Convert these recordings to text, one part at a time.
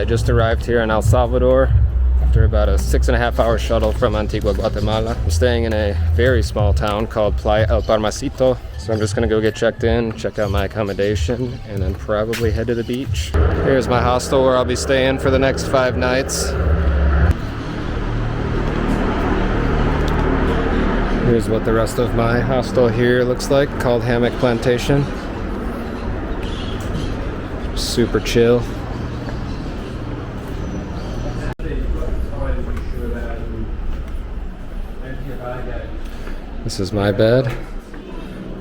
I just arrived here in El Salvador after about a 6.5-hour shuttle from Antigua, Guatemala. I'm staying in a very small town called Playa El Parmacito. So I'm just gonna go get checked in, check out my accommodation, and then probably head to the beach. Here's my hostel where I'll be staying for the next 5 nights. Here's what the rest of my hostel here looks like, called Hammock Plantation. Super chill. This is my bed.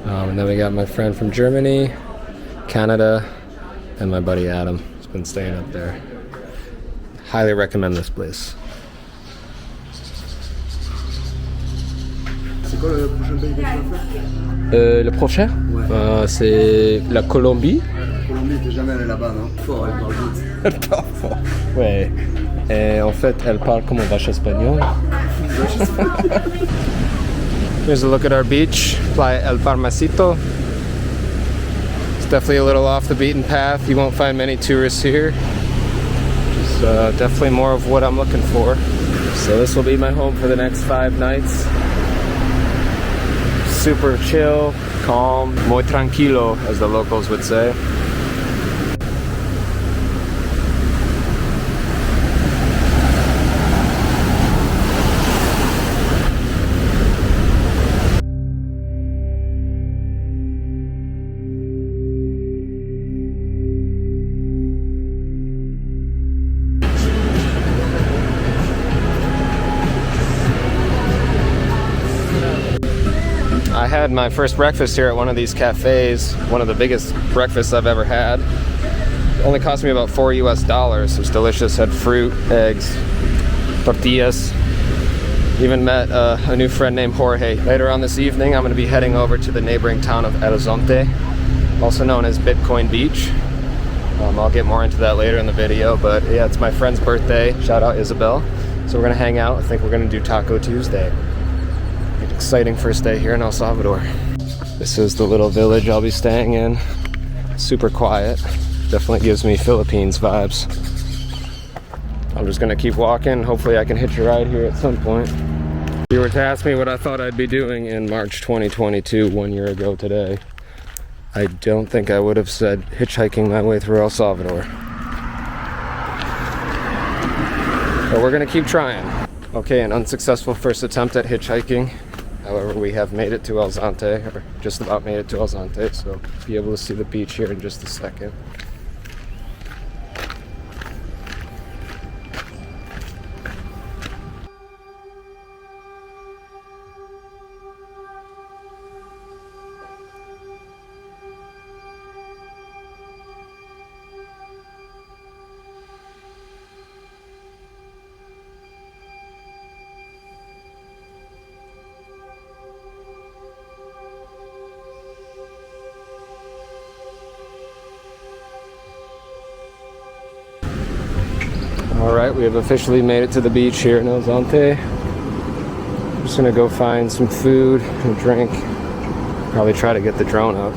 And then we got my friend from Germany, Canada, and my buddy Adam. He's been staying up there. Highly recommend this place. C'est quoi le prochain pays que tu vas faire? Le prochain, c'est la Colombie. La Colombie, t'es jamais allé là-bas, non? Fort, elle parle vite. Elle parle fort. Ouais. Et en fait, elle parle comme un vache espagnol. Here's a look at our beach, Playa El Parmacito. It's definitely a little off the beaten path. You won't find many tourists here. Just definitely more of what I'm looking for. So this will be my home for the next 5 nights. Super chill, calm, muy tranquilo, as the locals would say. I had my first breakfast here at one of these cafes, one of the biggest breakfasts I've ever had. It only cost me about $4 US. It was delicious, had fruit, eggs, tortillas. Even met a new friend named Jorge. Later on this evening, I'm going to be heading over to the neighboring town of El Zonte, also known as Bitcoin Beach. I'll get more into that later in the video, but yeah, it's my friend's birthday. Shout out Isabel. So we're going to hang out. I think we're going to do Taco Tuesday. Exciting first day here in El Salvador. This is the little village I'll be staying in. Super quiet. Definitely gives me Philippines vibes. I'm just gonna keep walking. Hopefully I can hitch a ride here at some point. If you were to ask me what I thought I'd be doing in March 2022, 1 year ago today, I don't think I would have said hitchhiking my way through El Salvador. But we're gonna keep trying. Okay, an unsuccessful first attempt at hitchhiking. However, we have made it to El Zonte, or just about made it to El Zonte, so be able to see the beach here in just a second. Alright, we have officially made it to the beach here in El Zonte. I'm just gonna go find some food and drink. Probably try to get the drone up.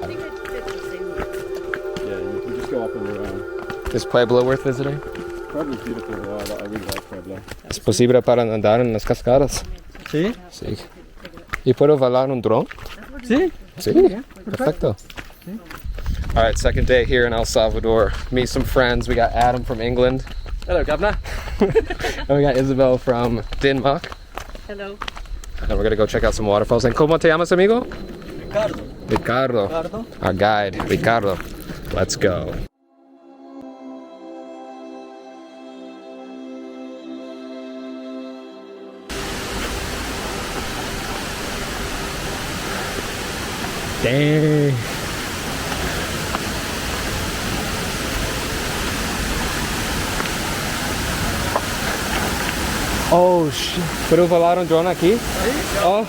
I think I did the same one. Yeah, you can just go up and around. Is Pueblo worth visiting? Pueblo's beautiful. Yeah, I really like Pueblo. ¿Es posible para andar en las cascadas? Sí, Sí. ¿Y puedo volar un dron? sí. Sí, perfecto. Alright, second day here in El Salvador. Meet some friends. We got Adam from England. Hello, Governor. And we got Isabel from Denmark. Hello. And we're gonna go check out some waterfalls. And ¿cómo te llamas, amigo? Ricardo. Ricardo. Ricardo. Our guide, Ricardo. Let's go. Dang. Oh shit. ¿Puedo volar un drone aquí? Oh.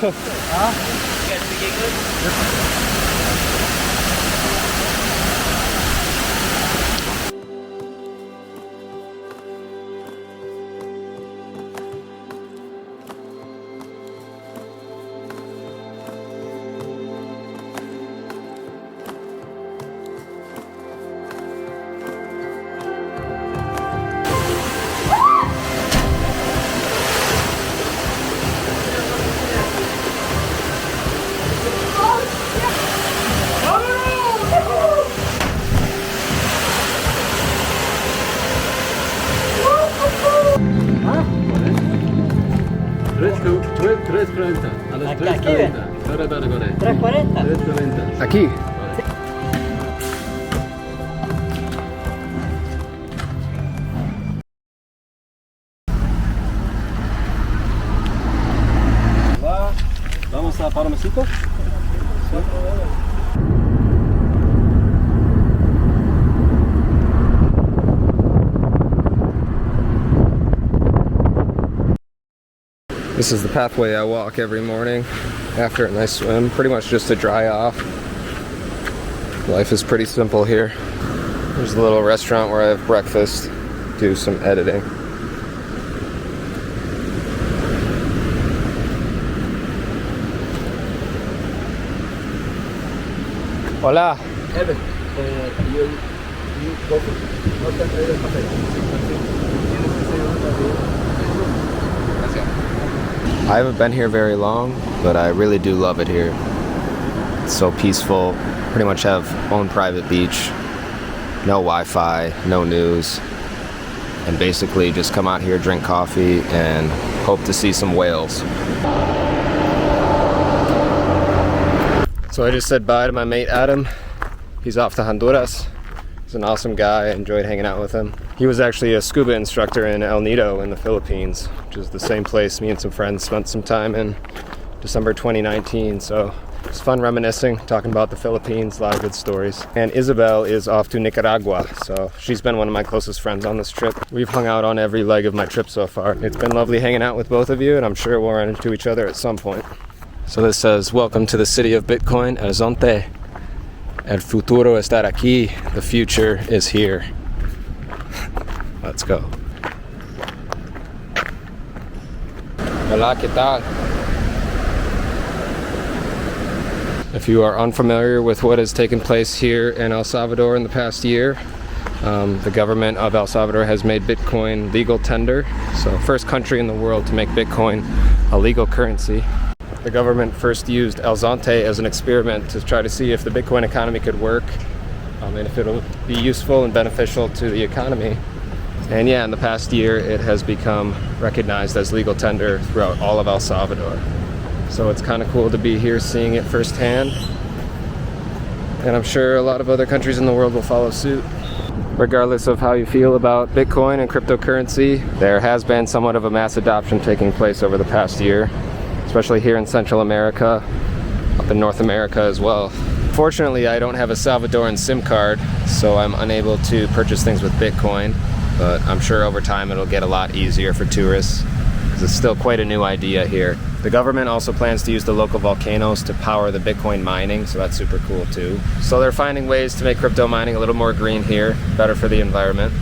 Aquí. Vamos a Palomacito. This is the pathway I walk every morning after a nice swim, pretty much just to dry off. Life is pretty simple here. There's a little restaurant where I have breakfast, do some editing. Hola. Evan, I haven't been here very long, but I really do love it here. It's so peaceful. Pretty much have own private beach, no Wi-Fi, no news, and basically just come out here, drink coffee, and hope to see some whales. So I just said bye to my mate Adam. He's off to Honduras. He's an awesome guy. I enjoyed hanging out with him. He was actually a scuba instructor in El Nido in the Philippines, which is the same place me and some friends spent some time in December 2019. So it's fun reminiscing, talking about the Philippines, a lot of good stories. And Isabel is off to Nicaragua, so she's been one of my closest friends on this trip. We've hung out on every leg of my trip so far. It's been lovely hanging out with both of you, and I'm sure we'll run into each other at some point. So this says, welcome to the city of Bitcoin, Horizonte. El futuro está aquí. The future is here. Let's go. Hola, ¿qué tal? If you are unfamiliar with what has taken place here in El Salvador in the past year, the government of El Salvador has made Bitcoin legal tender. So first country in the world to make Bitcoin a legal currency. The government first used El Zonte as an experiment to try to see if the Bitcoin economy could work and if it'll be useful and beneficial to the economy. And yeah, in the past year, it has become recognized as legal tender throughout all of El Salvador. So it's kind of cool to be here seeing it firsthand. And I'm sure a lot of other countries in the world will follow suit. Regardless of how you feel about Bitcoin and cryptocurrency, there has been somewhat of a mass adoption taking place over the past year, especially here in Central America, up in North America as well. Fortunately, I don't have a Salvadoran SIM card, so I'm unable to purchase things with Bitcoin, but I'm sure over time it'll get a lot easier for tourists, because it's still quite a new idea here. The government also plans to use the local volcanoes to power the Bitcoin mining, so that's super cool too. So they're finding ways to make crypto mining a little more green here, better for the environment.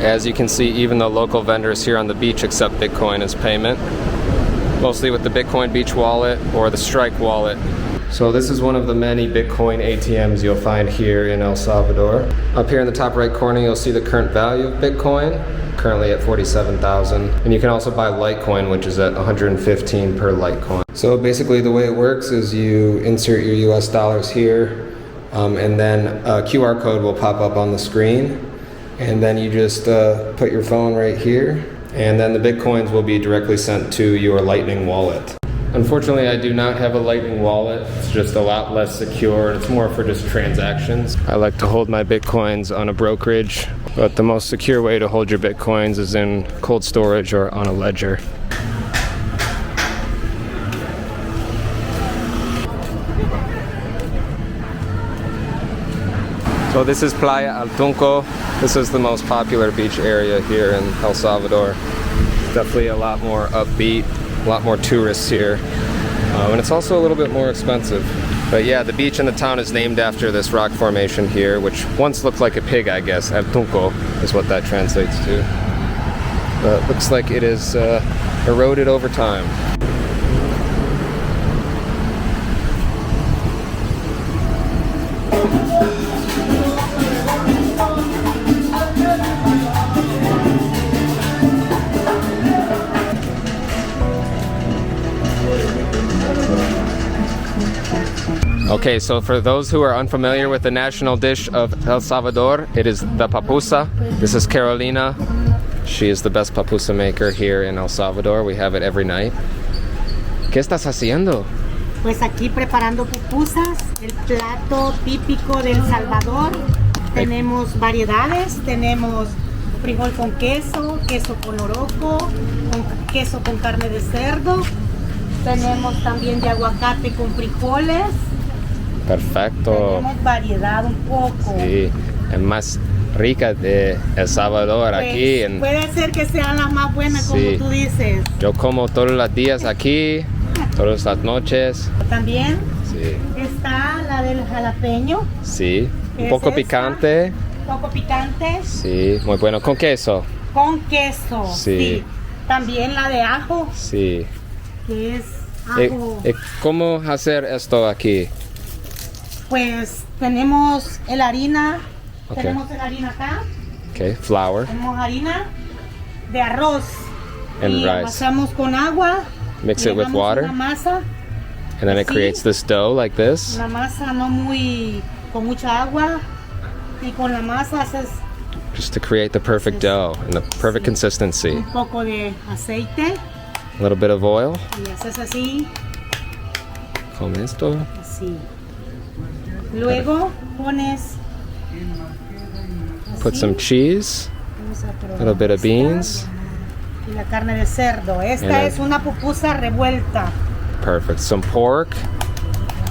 As you can see, even the local vendors here on the beach accept Bitcoin as payment, mostly with the Bitcoin Beach wallet or the Strike wallet. So this is one of the many Bitcoin ATMs you'll find here in El Salvador. Up here in the top right corner, you'll see the current value of Bitcoin, currently at 47,000. And you can also buy Litecoin, which is at 115 per Litecoin. So basically the way it works is you insert your US dollars here, and then a QR code will pop up on the screen. And then you just put your phone right here, and then the Bitcoins will be directly sent to your Lightning wallet. Unfortunately, I do not have a Lightning wallet. It's just a lot less secure. It's more for just transactions. I like to hold my Bitcoins on a brokerage, but the most secure way to hold your Bitcoins is in cold storage or on a ledger. So this is Playa Al Tunco. This is the most popular beach area here in El Salvador. Definitely a lot more upbeat, a lot more tourists here. And it's also a little bit more expensive. But yeah, the beach in the town is named after this rock formation here, which once looked like a pig, I guess. Al Tunco is what that translates to. But it looks like it is eroded over time. Okay, so for those who are unfamiliar with the national dish of El Salvador, it is the papusa. This is Carolina. She is the best papusa maker here in El Salvador. We have it every night. ¿Qué estás haciendo? Pues aquí preparando pupusas, el plato típico del Salvador. Tenemos variedades, tenemos frijol con queso, queso con oroco, queso con carne de cerdo. Tenemos también de aguacate con frijoles. Perfecto. Tenemos variedad un poco. Sí, es más rica de El Salvador Pues, aquí. puede ser que sea la más buena, Sí. como tú dices. Yo como todos los días aquí, todas las noches. También Sí, está la del jalapeño, sí. Un ¿Es poco esa? picante. poco picante, Sí, muy bueno. Con queso. con queso. Sí. También la de ajo, Sí. que es Eh, ajo. ¿Cómo hacer esto aquí? Pues tenemos el harina, Ok. tenemos el harina acá, Okay, flour tenemos harina de arroz and y rice. amasamos con agua, Mix it with llenamos water, una masa, and then it así. creates this dough like this. una masa no muy con mucha agua y con la masa haces Just to create the perfect dough and the perfect consistency. un poco de aceite A little bit of oil. y haces así, Con esto. así. Luego pones Put así. some cheese. Vamos a probar little bit of esta. beans. Y la carne de cerdo. Esta And es una pupusa revuelta. Perfect. Some pork.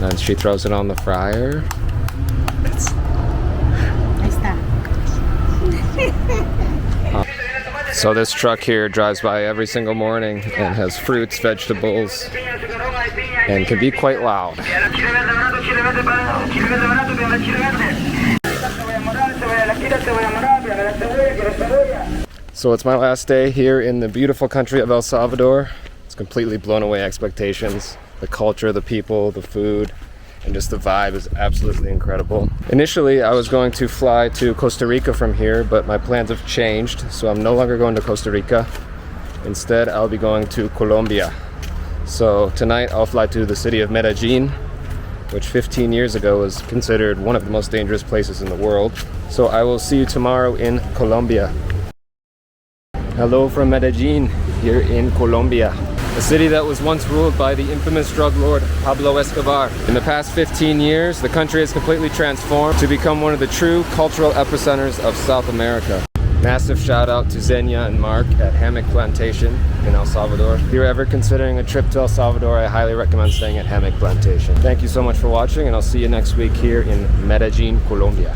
And then she throws it on the fryer. Ahí está. So this truck here drives by every single morning and has fruits, vegetables, and can be quite loud. So it's my last day here in the beautiful country of El Salvador. It's completely blown away expectations. The culture, the people, the food, and just the vibe is absolutely incredible. Initially, I was going to fly to Costa Rica from here, but my plans have changed, so I'm no longer going to Costa Rica. Instead, I'll be going to Colombia. So tonight, I'll fly to the city of Medellin, which 15 years ago was considered one of the most dangerous places in the world. So I will see you tomorrow in Colombia. Hello from Medellin, here in Colombia. A city that was once ruled by the infamous drug lord Pablo Escobar. In the past 15 years, the country has completely transformed to become one of the true cultural epicenters of South America. Massive shout out to Xenia and Mark at Hammock Plantation in El Salvador. If you're ever considering a trip to El Salvador, I highly recommend staying at Hammock Plantation. Thank you so much for watching, and I'll see you next week here in Medellin, Colombia.